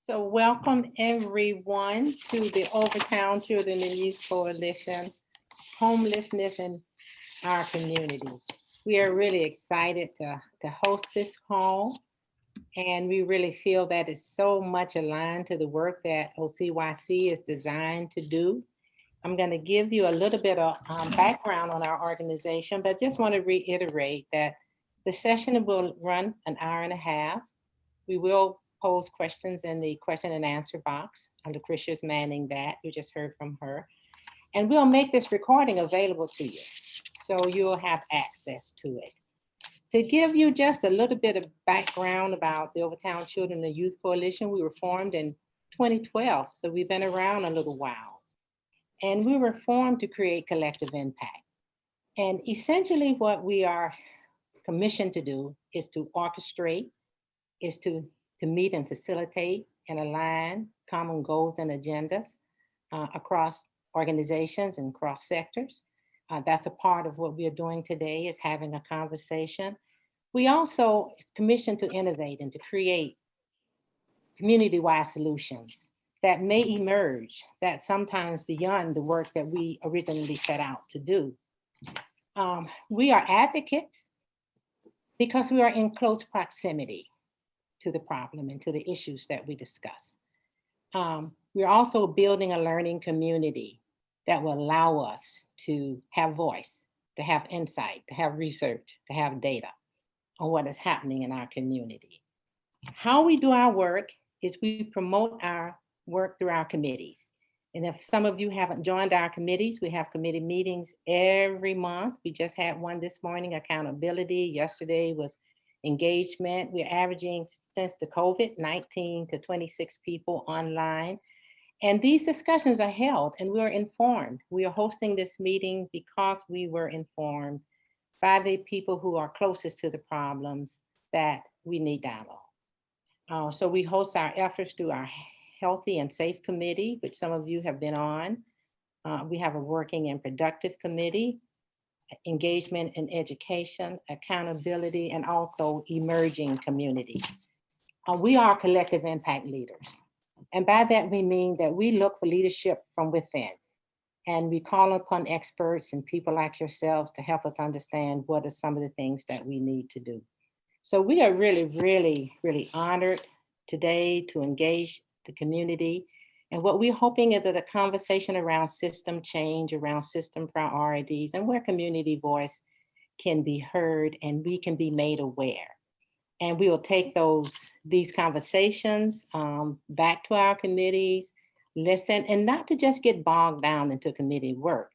So welcome everyone to the Overtown Children and Youth Coalition, Homelessness in Our Community. We are really excited to host this call, and we really feel that it's so much aligned to the work that OCYC is designed to do. I'm going to give you a little bit of background on our organization, but just want to reiterate that the session will run an hour and a half. We will pose questions in the question and answer box. Lucretia's manning that. You just heard from her. And we'll make this recording available to you, so you'll have access to it. To give you just a little bit of background about the Overtown Children and Youth Coalition, we were formed in 2012, so we've been around a little while. And we were formed to create collective impact. And essentially what we are commissioned to do is to orchestrate, is to meet and facilitate and align common goals and agendas across organizations and cross sectors. That's a part of what we are doing today, is having a conversation. We also commissioned to innovate and to create community-wide solutions that may emerge, that sometimes beyond the work that we originally set out to do. We are advocates because we are in close proximity to the problem and to the issues that we discuss. We're also building a learning community that will allow us to have voice, to have insight, to have research, to have data on what is happening in our community. How we do our work is we promote our work through our committees. And if some of you haven't joined our committees, we have committee meetings every month. We just had one this morning, accountability. Yesterday was engagement. We're averaging, since the COVID, 19 to 26 people online. And these discussions are held and we're informed. We are hosting this meeting because we were informed by the people who are closest to the problems that we need dialogue. So we host our efforts through our Healthy and Safe Committee, which some of you have been on. We have a Working and Productive Committee, Engagement and Education, Accountability, and also Emerging Communities. We are collective impact leaders. And by that, we mean that we look for leadership from within. And we call upon experts and people like yourselves to help us understand what are some of the things that we need to do. So we are really, really, really honored today to engage the community. And what we're hoping is that a conversation around system change, around system priorities, and where community voice can be heard and we can be made aware. And we will take these conversations back to our committees, listen, and not to just get bogged down into committee work,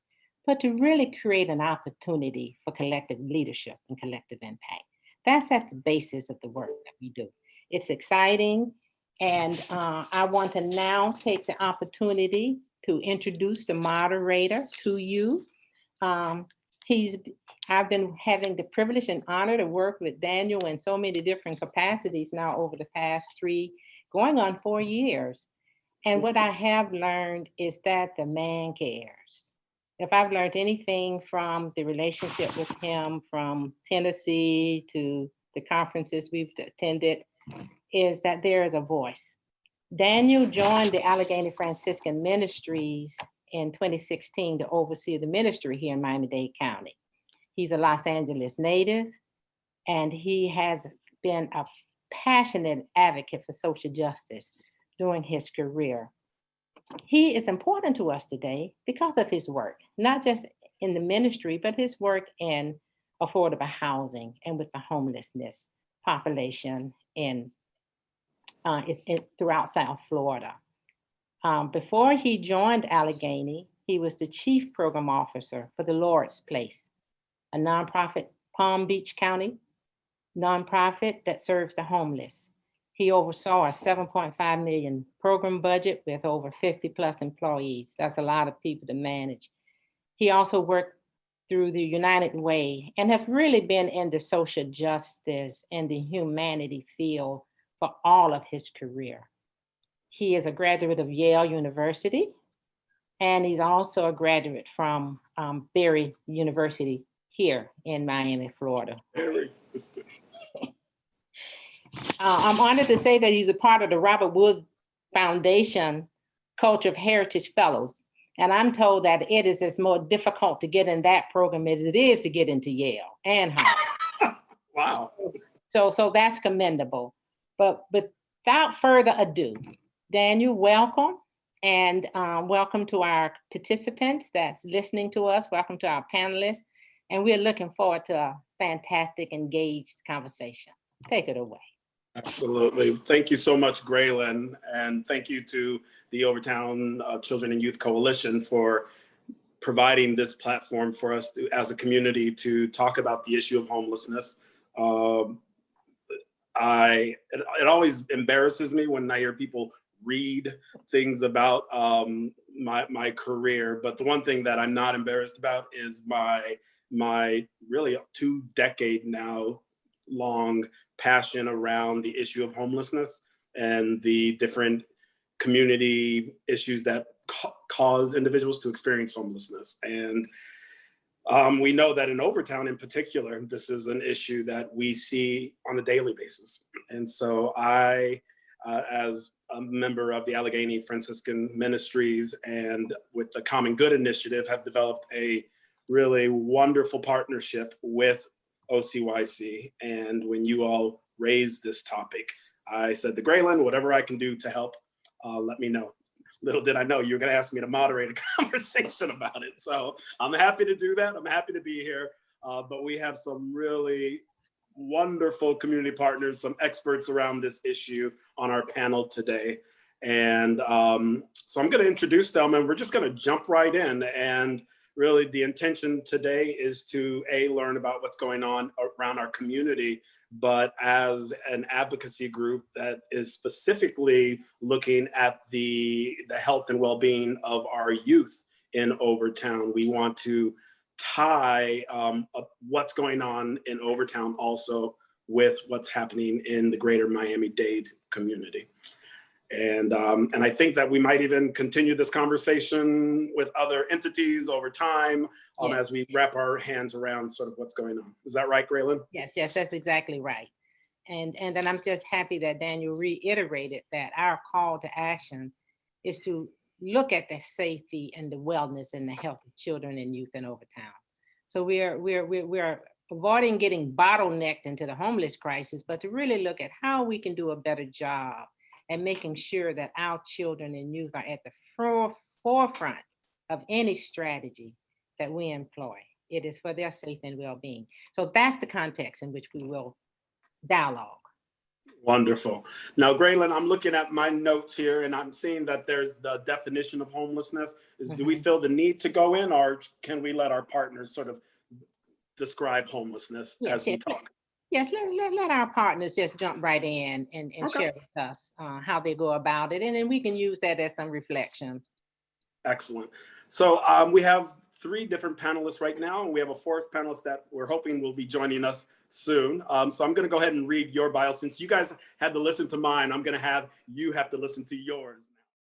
but to really create an opportunity for collective leadership and collective impact. That's at the basis of the work that we do. It's exciting. And I want to now take the opportunity to introduce the moderator to you. I've been having the privilege and honor to work with Daniel in so many different capacities now over the past 3, going on 4 years. And what I have learned is that the man cares. If I've learned anything from the relationship with him from Tennessee to the conferences we've attended, is that there is a voice. Daniel joined the Allegheny Franciscan Ministries in 2016 to oversee the ministry here in Miami-Dade County. He's a Los Angeles native, and he has been a passionate advocate for social justice during his career. He is important to us today because of his work, not just in the ministry, but his work in affordable housing and with the homelessness population throughout South Florida. Before he joined Allegheny, he was the chief program officer for the Lord's Place, a nonprofit Palm Beach County nonprofit that serves the homeless. He oversaw a $7.5 million program budget with over 50 plus employees. That's a lot of people to manage. He also worked through the United Way and have really been in the social justice and the humanity field for all of his career. He is a graduate of Yale University, and he's also a graduate from Berry University here in Miami, Florida. I'm honored to say that he's a part of the Robert Woods Foundation Culture of Heritage Fellows. And I'm told that it is as more difficult to get in that program as it is to get into Yale and Harvard. Wow. So that's commendable. But without further ado, Daniel, welcome. And welcome to our participants that's listening to us. Welcome to our panelists. And we're looking forward to a fantastic, engaged conversation. Take it away. Absolutely. Thank you so much, Graylin. And thank you to the Overtown Children and Youth Coalition for providing this platform for us to, as a community, to talk about the issue of homelessness. It always embarrasses me when I hear people read things about my career, but the one thing that I'm not embarrassed about is my really 2-decade now long passion around the issue of homelessness and the different community issues that cause individuals to experience homelessness. And we know that in Overtown in particular, this is an issue that we see on a daily basis. And so I, as a member of the Allegheny Franciscan Ministries and with the Common Good Initiative, have developed a really wonderful partnership with OCYC. And when you all raised this topic, I said to Graylin, whatever I can do to help, let me know. Little did I know you were going to ask me to moderate a conversation about it. So I'm happy to do that. I'm happy to be here. But we have some really wonderful community partners, some experts around this issue on our panel today. And so I'm going to introduce them, and we're just going to jump right in. And really the intention today is to learn about what's going on around our community, but as an advocacy group that is specifically looking at the health and well-being of our youth in Overtown, we want to tie what's going on in Overtown also with what's happening in the greater Miami-Dade community. And I think that we might even continue this conversation with other entities over time Yes. as we wrap our hands around sort of what's going on. Is that right, Graylin? Yes, that's exactly right. And then I'm just happy that Daniel reiterated that our call to action is to look at the safety and the wellness and the health of children and youth in Overtown. So we're avoiding getting bottlenecked into the homeless crisis, but to really look at how we can do a better job and making sure that our children and youth are at the forefront of any strategy that we employ. It is for their safety and well-being. So that's the context in which we will dialogue. Wonderful. Now, Graylin, I'm looking at my notes here and I'm seeing that there's the definition of homelessness. Do we feel the need to go in, or can we let our partners sort of describe homelessness as we talk? Yes, let our partners just jump right in and Okay. share with us how they go about it. And then we can use that as some reflection. Excellent. So we have 3 different panelists right now, and we have a 4th panelist that we're hoping will be joining us soon. So I'm going to go ahead and read your bio. Since you guys had to listen to mine, I'm going to have you have to listen to yours.